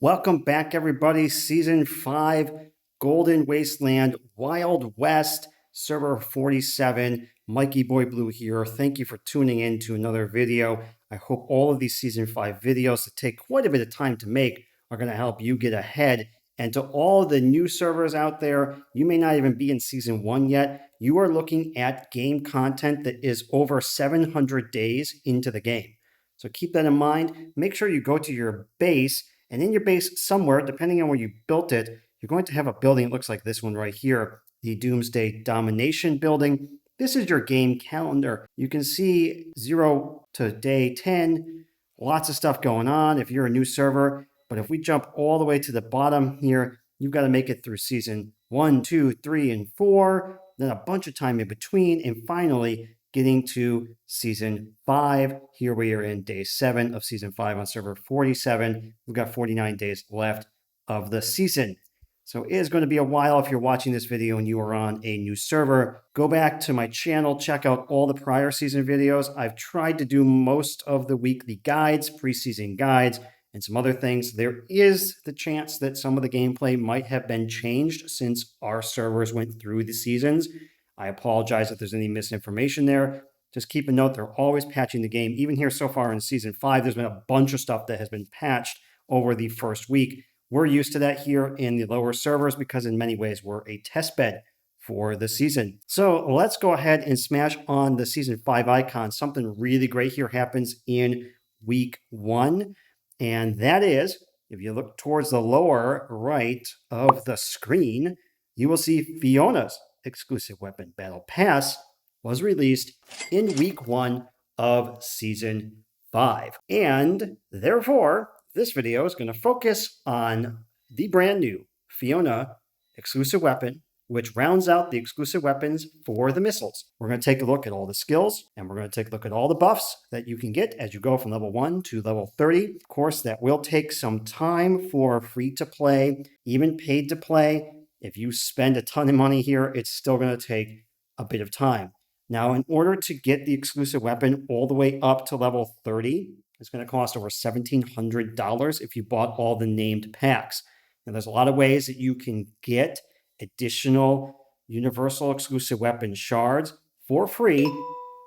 Welcome back, everybody. Season 5, Golden Wasteland, Wild West, server 47. Mikieboyblue here. Thank you for tuning in to another video. I hope all of these Season 5 videos that take quite a bit of time to make are going to help you get ahead. And to all the new servers out there, you may not even be in Season 1 yet. You are looking at game content that is over 700 days into the game. So keep that in mind. Make sure you go to your base. And in your base somewhere, depending on where you built it, you're going to have a building that looks like this one right here, the Doomsday Domination building. This is your game calendar. You can see 0 to day 10, lots of stuff going on if you're a new server. But if we jump all the way to the bottom here, you've got to make it through season 1, 2, 3, and 4, then a bunch of time in between, and finally getting to season 5. Here we are in day 7 of season 5 on server 47. We've got 49 days left of the season. So it is going to be a while if you're watching this video and you are on a new server. Go back to my channel, check out all the prior season videos. I've tried to do most of the weekly guides, preseason guides, and some other things. There is the chance that some of the gameplay might have been changed since our servers went through the seasons. I apologize if there's any misinformation there. Just keep a note, they're always patching the game. Even here so far in season 5, there's been a bunch of stuff that has been patched over the first week. We're used to that here in the lower servers because in many ways we're a test bed for the season. So let's go ahead and smash on the season 5 icon. Something really great here happens in week 1. And that is, if you look towards the lower right of the screen, you will see Fiona's Exclusive Weapon Battle Pass was released in week 1 of season 5. And therefore, this video is going to focus on the brand new Fiona Exclusive Weapon, which rounds out the exclusive weapons for the missiles. We're going to take a look at all the skills, and we're going to take a look at all the buffs that you can get as you go from level 1 to level 30. Of course, that will take some time for free to play, even paid to play. If you spend a ton of money here, it's still going to take a bit of time. Now, in order to get the exclusive weapon all the way up to level 30, it's going to cost over $1,700 if you bought all the named packs. Now, there's a lot of ways that you can get additional universal exclusive weapon shards for free.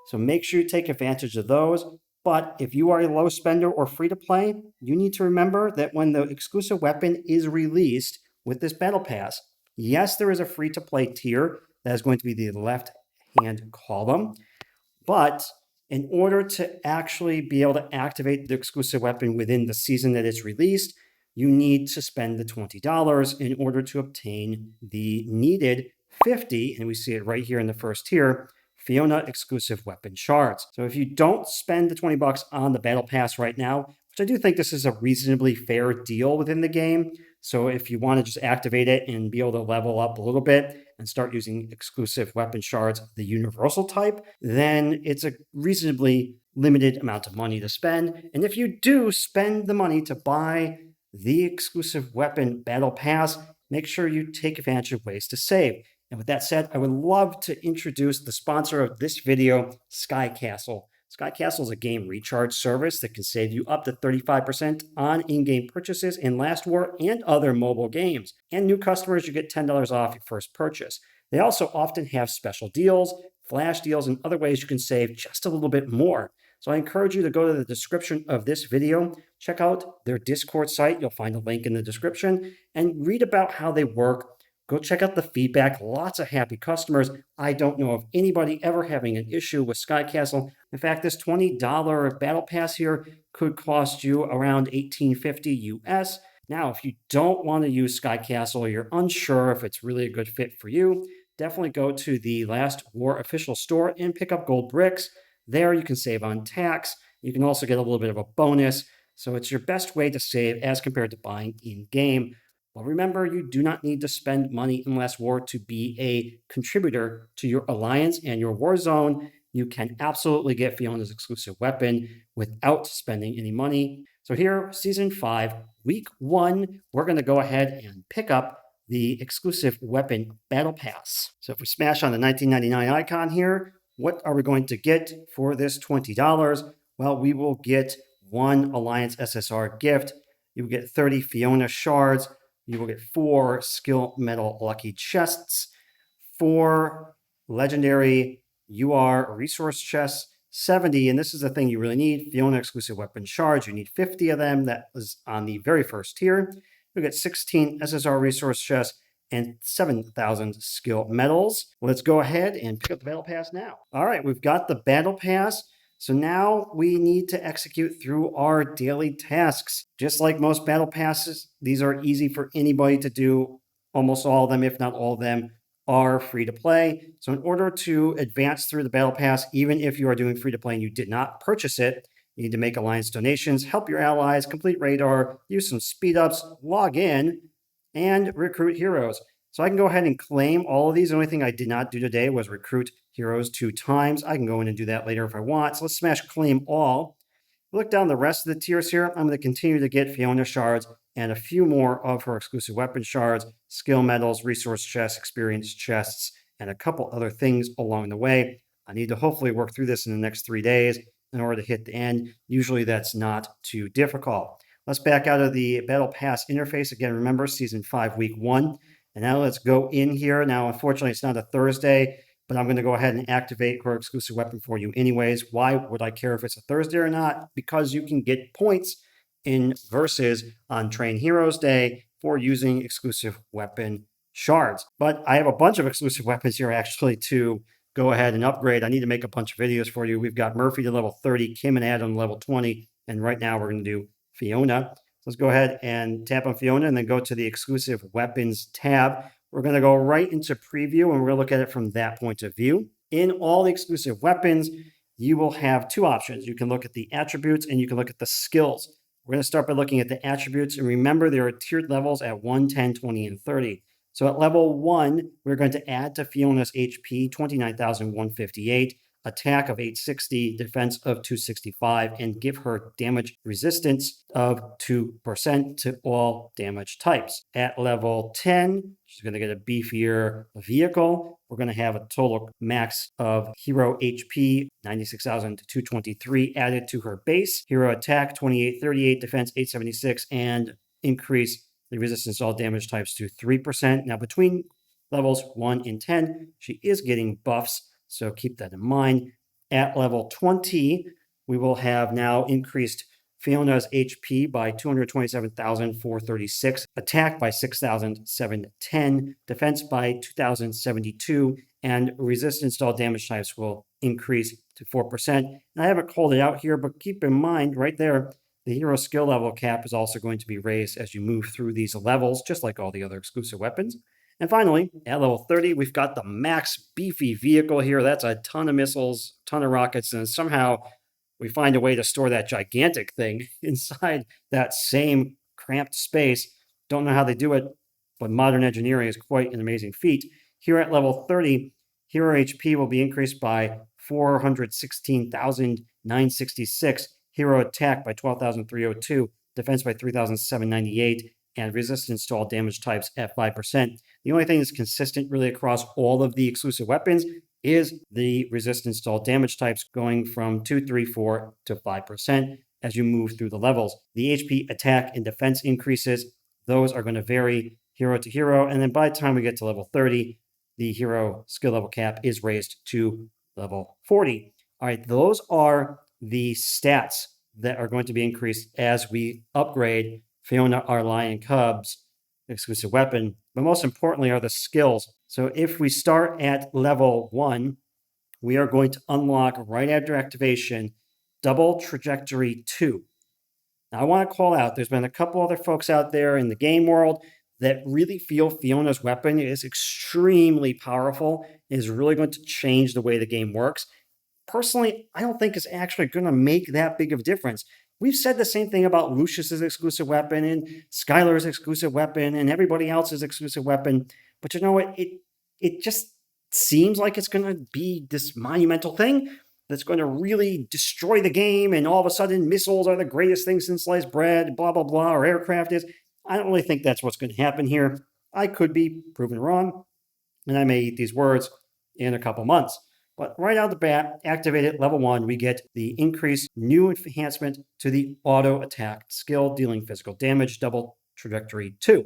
So make sure you take advantage of those. But if you are a low spender or free to play, you need to remember that when the exclusive weapon is released with this battle pass, yes, there is a free to play tier that is going to be the left hand column. But in order to actually be able to activate the exclusive weapon within the season that it's released, you need to spend the $20 in order to obtain the needed 50, and we see it right here in the first tier, Fiona Exclusive Weapon Shards. So if you don't spend the $20 on the Battle Pass right now, which I do think this is a reasonably fair deal within the game, so if you want to just activate it and be able to level up a little bit and start using exclusive weapon shards, the universal type, then it's a reasonably limited amount of money to spend. And if you do spend the money to buy the exclusive weapon battle pass, make sure you take advantage of ways to save. And with that said, I would love to introduce the sponsor of this video, Skycastle. Skycastle is a game recharge service that can save you up to 35% on in-game purchases in Last War and other mobile games. And new customers, you get $10 off your first purchase. They also often have special deals, flash deals, and other ways you can save just a little bit more. So I encourage you to go to the description of this video, check out their Discord site, you'll find a link in the description, and read about how they work. Go check out the feedback, lots of happy customers. I don't know of anybody ever having an issue with Skycastle. In fact, this $20 battle pass here could cost you around $18.50 US. Now, if you don't want to use Skycastle, you're unsure if it's really a good fit for you, definitely go to the Last War official store and pick up gold bricks. There you can save on tax. You can also get a little bit of a bonus. So it's your best way to save as compared to buying in-game. Well, remember, you do not need to spend money in Last War to be a contributor to your alliance and your war zone. You can absolutely get Fiona's exclusive weapon without spending any money. So here, Season 5, Week 1, we're going to go ahead and pick up the exclusive weapon battle pass. So if we smash on the $19.99 icon here, what are we going to get for this $20? Well, we will get one Alliance SSR gift. you will get 30 Fiona Shards. You will get 4 Skill Medal Lucky Chests, 4 Legendary UR Resource Chests, 70, and this is the thing you really need, Fiona Exclusive Weapon Shards. You need 50 of them. That was on the very first tier. You'll get 16 SSR Resource Chests and 7,000 skill medals. Let's go ahead and pick up the battle pass now. All right, we've got the battle pass. So now we need to execute through our daily tasks. Just like most battle passes, these are easy for anybody to do. Almost all of them, if not all of them, are free to play. So in order to advance through the battle pass, even if you are doing free to play and you did not purchase it, you need to make alliance donations, help your allies, complete radar, use some speed ups, log in, and recruit heroes. So I can go ahead and claim all of these. The only thing I did not do today was recruit heroes 2 times. I can go in and do that later if I want. So let's smash claim all. Look down the rest of the tiers here. I'm going to continue to get Fiona Shards and a few more of her exclusive weapon shards, skill medals, resource chests, experience chests, and a couple other things along the way. I need to hopefully work through this in the next 3 days in order to hit the end. Usually that's not too difficult. Let's back out of the Battle Pass interface. Again, remember, Season 5, Week 1. And now let's go in here. Now, unfortunately, it's not a Thursday, but I'm going to go ahead and activate her exclusive weapon for you anyways. Why would I care if it's a Thursday or not? Because you can get points in versus on Train Heroes Day for using exclusive weapon shards. But I have a bunch of exclusive weapons here actually to go ahead and upgrade. I need to make a bunch of videos for you. We've got Murphy to level 30, Kim and Adam level 20, and right now we're going to do Fiona. Let's go ahead and tap on Fiona and then go to the exclusive weapons tab. We're going to go right into preview and we're going to look at it from that point of view. In all the exclusive weapons, you will have 2 options. You can look at the attributes and you can look at the skills. We're going to start by looking at the attributes, and remember there are tiered levels at 1, 10, 20, and 30. So at level 1, we're going to add to Fiona's HP 29,158, attack of 860, defense of 265, and give her damage resistance of 2% to all damage types. At level 10, she's going to get a beefier vehicle. We're going to have a total max of hero HP 96,223 added to her base. Hero attack 2838, defense 876, and increase the resistance to all damage types to 3%. Now between levels 1 and 10, she is getting buffs, so keep that in mind. At level 20, we will have now increased Fiona's HP by 227,436, attack by 6,710, defense by 2,072, and resistance to all damage types will increase to 4%. And I haven't called it out here, but keep in mind right there, the hero skill level cap is also going to be raised as you move through these levels, just like all the other exclusive weapons. And finally, at level 30, we've got the max beefy vehicle here. That's a ton of missiles, ton of rockets, and somehow we find a way to store that gigantic thing inside that same cramped space. Don't know how they do it, but modern engineering is quite an amazing feat. Here at level 30, hero HP will be increased by 416,966, hero attack by 12,302, defense by 3,798, and resistance to all damage types at 5%. The only thing that's consistent really across all of the exclusive weapons is the resistance to all damage types going from 2, 3, 4 to 5% as you move through the levels. The HP, attack, and defense increases, those are going to vary hero to hero, and then by the time we get to level 30, the hero skill level cap is raised to level 40. All right, those are the stats that are going to be increased as we upgrade Fiona, our Lion Cub's exclusive weapon, but most importantly are the skills. So if we start at level 1, we are going to unlock right after activation Double Trajectory 2. Now I want to call out, there's been a couple other folks out there in the game world that really feel Fiona's weapon is extremely powerful and is really going to change the way the game works. Personally, I don't think it's actually going to make that big of a difference. We've said the same thing about Lucius's exclusive weapon and Skylar's exclusive weapon and everybody else's exclusive weapon. But you know what? It just seems like it's going to be this monumental thing that's going to really destroy the game, and all of a sudden missiles are the greatest thing since sliced bread, blah, blah, blah, or aircraft is. I don't really think that's what's going to happen here. I could be proven wrong, and I may eat these words in a couple months. But right out the bat, activated level 1, we get the increased new enhancement to the auto attack skill, dealing physical damage, double trajectory 2.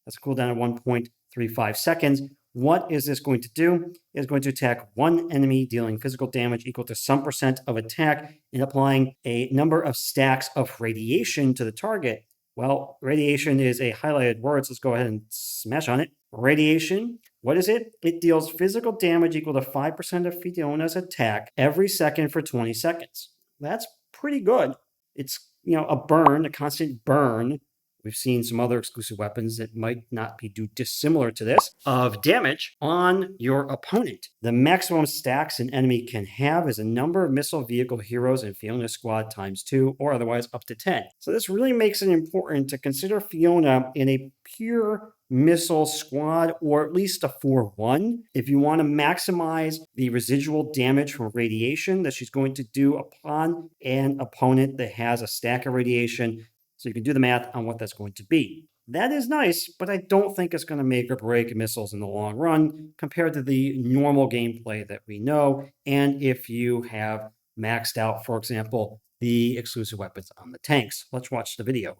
That's a cooldown of 1.35 seconds. What is this going to do? It's going to attack one enemy, dealing physical damage equal to some percent of attack and applying a number of stacks of radiation to the target. Well, radiation is a highlighted word, so let's go ahead and smash on it. Radiation, what is it? It deals physical damage equal to 5% of Fiona's attack every second for 20 seconds. That's pretty good. It's, a burn, a constant burn. We've seen some other exclusive weapons that might not be too dissimilar to this, of damage on your opponent. The maximum stacks an enemy can have is a number of missile vehicle heroes in Fiona's squad times 2, or otherwise up to 10. So this really makes it important to consider Fiona in a pure missile squad, or at least a 4-1, if you want to maximize the residual damage from radiation that she's going to do upon an opponent that has a stack of radiation. So you can do the math on what that's going to be. That is nice, but I don't think it's going to make or break missiles in the long run compared to the normal gameplay that we know. And if you have maxed out, for example, the exclusive weapons on the tanks. Let's watch the video.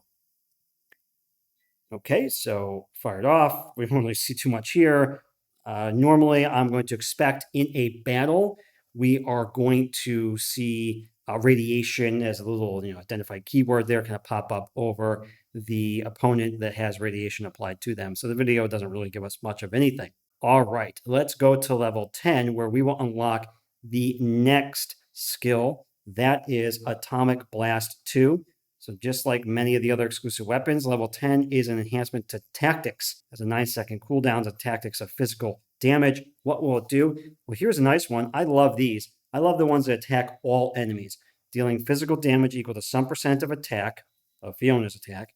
Okay, so fired off. We don't really see too much here. Normally, I'm going to expect in a battle, we are going to see radiation as a little identified keyword there kind of pop up over the opponent that has radiation applied to them. So the video doesn't really give us much of anything. All right, let's go to level 10 where we will unlock the next skill. That is Atomic Blast 2. So just like many of the other exclusive weapons, level 10 is an enhancement to tactics. Has a 9-second cooldown of tactics of physical damage. What will it do? Well, here's a nice one. I love these. I love the ones that attack all enemies, dealing physical damage equal to some percent of attack, of Fiona's attack.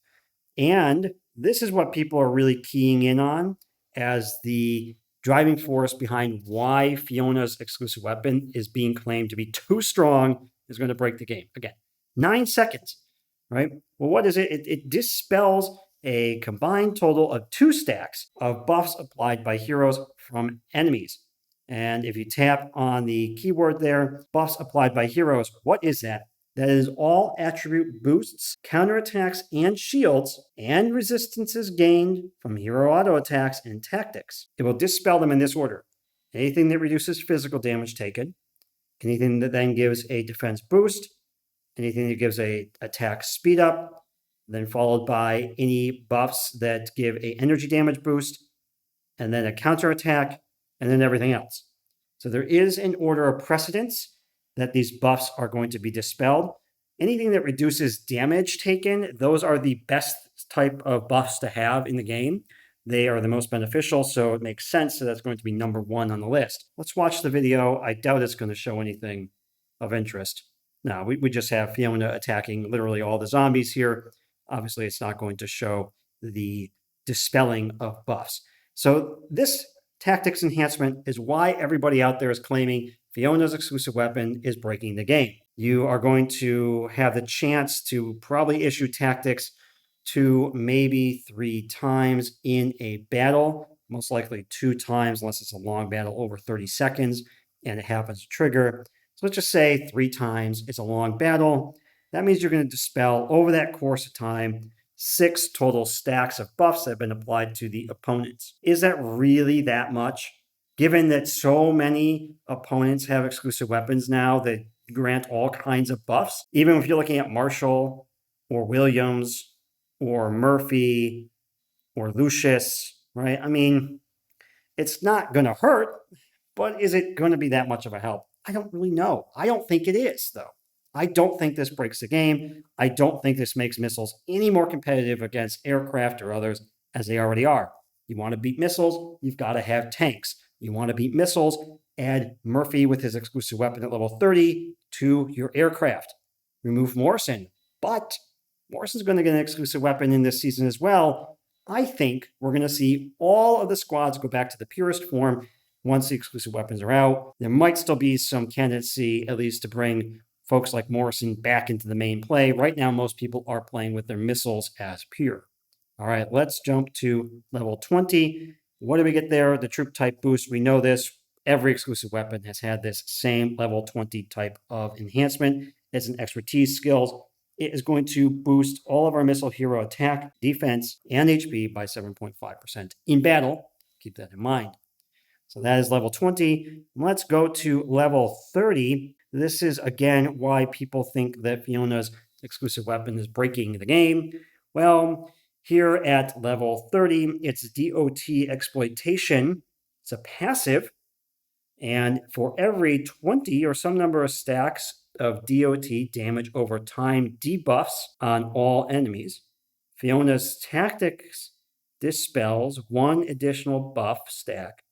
And this is what people are really keying in on as the driving force behind why Fiona's exclusive weapon is being claimed to be too strong, is going to break the game. Again, 9 seconds. Right? Well, what is it? It dispels a combined total of 2 stacks of buffs applied by heroes from enemies. And if you tap on the keyword there, buffs applied by heroes, what is that? That is all attribute boosts, counterattacks, and shields, and resistances gained from hero auto attacks and tactics. It will dispel them in this order. Anything that reduces physical damage taken, anything that then gives a defense boost, anything that gives a attack speed up, then followed by any buffs that give a energy damage boost, and then a counterattack, and then everything else. So there is an order of precedence that these buffs are going to be dispelled. Anything that reduces damage taken, those are the best type of buffs to have in the game. They are the most beneficial, so it makes sense that that's going to be number 1 on the list. Let's watch the video. I doubt it's going to show anything of interest. No, we just have Fiona attacking literally all the zombies here. Obviously, it's not going to show the dispelling of buffs. So this tactics enhancement is why everybody out there is claiming Fiona's exclusive weapon is breaking the game. You are going to have the chance to probably issue tactics 2, maybe 3 times in a battle, most likely 2 times unless it's a long battle over 30 seconds and it happens to trigger. So let's just say 3 times. It's a long battle. That means you're going to dispel over that course of time 6 total stacks of buffs that have been applied to the opponents. Is that really that much? Given that so many opponents have exclusive weapons now that grant all kinds of buffs, even if you're looking at Marshall or Williams or Murphy or Lucius, right? I mean, it's not going to hurt, but is it going to be that much of a help? I don't really know. I don't think it is, though. I don't think this breaks the game. I don't think this makes missiles any more competitive against aircraft or others as they already are. You want to beat missiles, you've got to have tanks. You want to beat missiles, add Murphy with his exclusive weapon at level 30 to your aircraft. Remove Morrison, but Morrison's going to get an exclusive weapon in this season as well. I think we're going to see all of the squads go back to the purest form once the exclusive weapons are out. There might still be some candidacy, at least, to bring folks like Morrison back into the main play. Right now, most people are playing with their missiles as pure. All right, let's jump to level 20. What do we get there? The troop type boost. We know this. Every exclusive weapon has had this same level 20 type of enhancement. It's an expertise skills. It is going to boost all of our missile hero attack, defense, and HP by 7.5% in battle. Keep that in mind. So that is level 20. Let's go to level 30. This is, again, why people think that Fiona's exclusive weapon is breaking the game. Well, here at level 30, it's DOT exploitation. It's a passive. And for every 20 or some number of stacks of DOT damage over time debuffs on all enemies, Fiona's tactics dispels one additional buff stack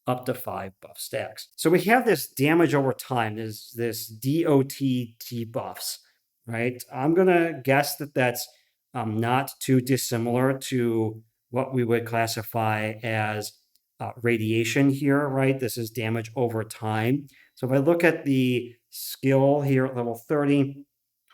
up to 5 buff stacks. So we have this damage over time, this DOT debuffs, right? I'm going to guess that that's not too dissimilar to what we would classify as radiation here, right? This is damage over time. So if I look at the skill here at level 30,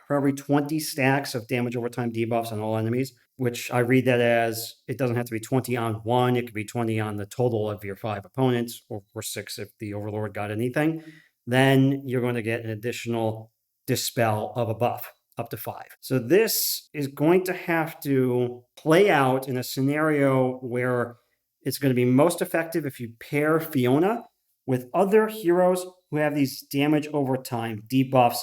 for every 20 stacks of damage over time debuffs on all enemies, which I read that as it doesn't have to be 20 on one, it could be 20 on the total of your 5 opponents, or 6 if the Overlord got anything, then you're going to get an additional dispel of a buff up to 5. So this is going to have to play out in a scenario where it's going to be most effective if you pair Fiona with other heroes who have these damage over time debuffs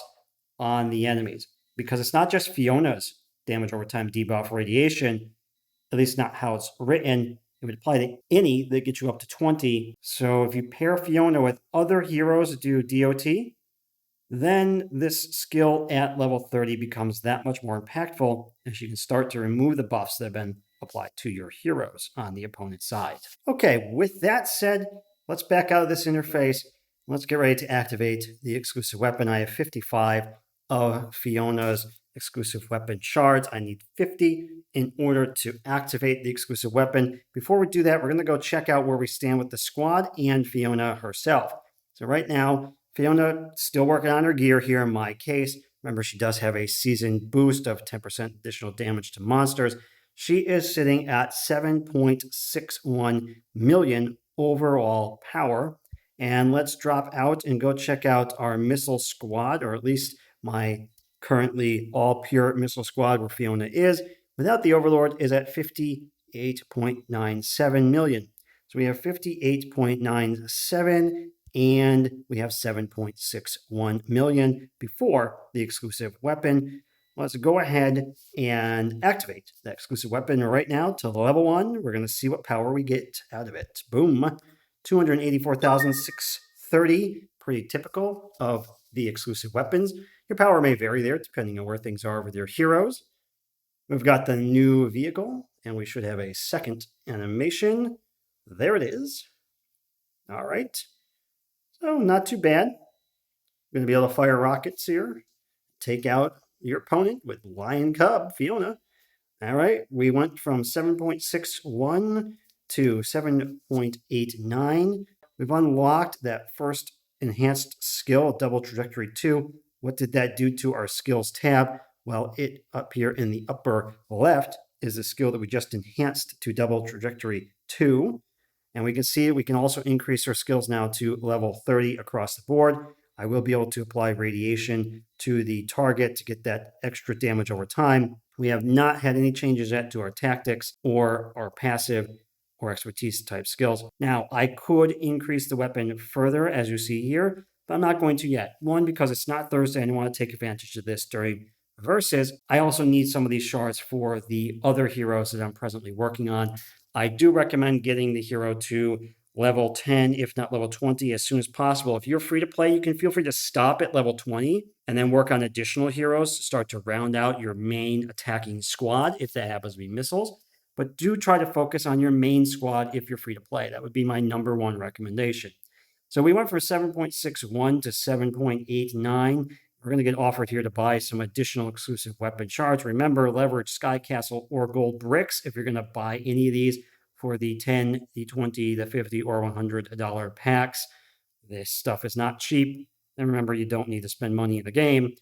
on the enemies. Because it's not just Fiona's damage over time debuff radiation, at least not how it's written. It would apply to any that gets you up to 20. So if you pair Fiona with other heroes that do DOT, then this skill at level 30 becomes that much more impactful as you can start to remove the buffs that have been applied to your heroes on the opponent's side. Okay, with that said, let's back out of this interface. Let's get ready to activate the exclusive weapon. I have 55 of Fiona's exclusive weapon shards. I need 50 in order to activate the exclusive weapon. Before we do that, we're going to go check out where we stand with the squad and Fiona herself. So right now, Fiona still working on her gear here in my case. Remember, she does have a season boost of 10% additional damage to monsters. She is sitting at 7.61 million overall power. And let's drop out and go check out our missile squad, or at least my currently all pure missile squad where Fiona is, without the Overlord, is at 58.97 million. So we have 58.97 and we have 7.61 million before the exclusive weapon. Let's go ahead and activate that exclusive weapon right now to level 1. We're going to see what power we get out of it. Boom. 284,630, pretty typical of the exclusive weapons. Your power may vary there depending on where things are with your heroes. We've got the new vehicle, and we should have a second animation. There it is. All right. So not too bad. We're going to be able to fire rockets here. Take out your opponent with Lion Cub, Fiona. All right. We went from 7.61 to 7.89. We've unlocked that first enhanced skill, Double Trajectory 2. What did that do to our skills tab? Well, it up here in the upper left is the skill that we just enhanced to Double Trajectory 2. And we can see we can also increase our skills now to level 30 across the board. I will be able to apply radiation to the target to get that extra damage over time. We have not had any changes yet to our tactics or our passive or expertise type skills. Now, I could increase the weapon further, as you see here, but I'm not going to yet. One, because it's not Thursday and I want to take advantage of this during versus. I also need some of these shards for the other heroes that I'm presently working on. I do recommend getting the hero to level 10, if not level 20, as soon as possible. If you're free to play, you can feel free to stop at level 20 and then work on additional heroes, start to round out your main attacking squad, if that happens to be missiles. But do try to focus on your main squad if you're free to play. That would be my number one recommendation. So we went from 7.61 to 7.89. We're going to get offered here to buy some additional exclusive weapon shards. Remember, leverage Skycastle or gold bricks if you're going to buy any of these for the 10, the 20, the 50, or $100 packs. This stuff is not cheap. And remember, you don't need to spend money in the game.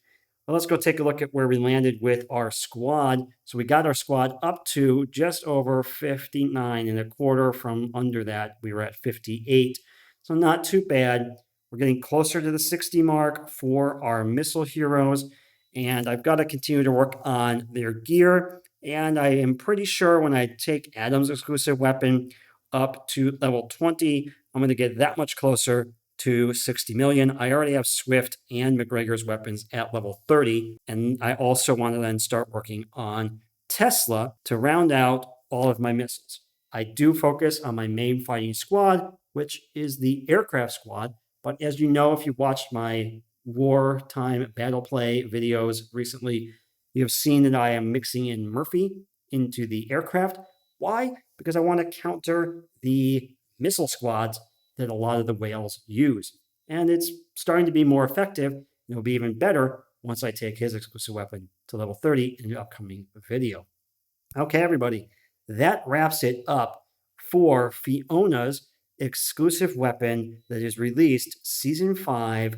But let's go take a look at where we landed with our squad. So we got our squad up to just over 59 and a quarter. From under that, we were at 58. So not too bad. We're getting closer to the 60 mark for our missile heroes, and I've got to continue to work on their gear. And I am pretty sure when I take Adam's exclusive weapon up to level 20, I'm going to get that much closer to 60 million. I already have Swift and McGregor's weapons at level 30, and I also want to then start working on Tesla to round out all of my missiles. I do focus on my main fighting squad, which is the aircraft squad. But as you know, if you watched my wartime battle play videos recently, you have seen that I am mixing in Murphy into the aircraft. Why? Because I want to counter the missile squads that a lot of the whales use. And it's starting to be more effective. It'll be even better once I take his exclusive weapon to level 30 in the upcoming video. Okay, everybody, that wraps it up for Fiona's exclusive weapon that is released Season 5,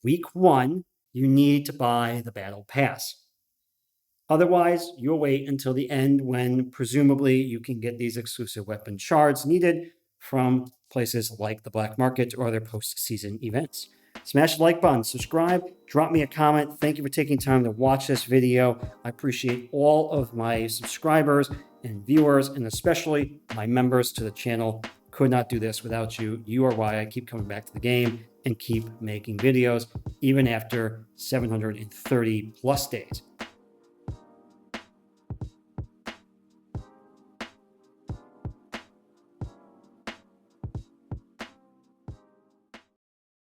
Week 1. You need to buy the Battle Pass. Otherwise, you'll wait until the end when presumably you can get these exclusive weapon shards needed from places like the black market or other post-season events. Smash the like button, subscribe, drop me a comment. Thank you for taking time to watch this video. I appreciate all of my subscribers and viewers, and especially my members to the channel. Could not do this without you. You are why I keep coming back to the game and keep making videos, even after 730 plus days.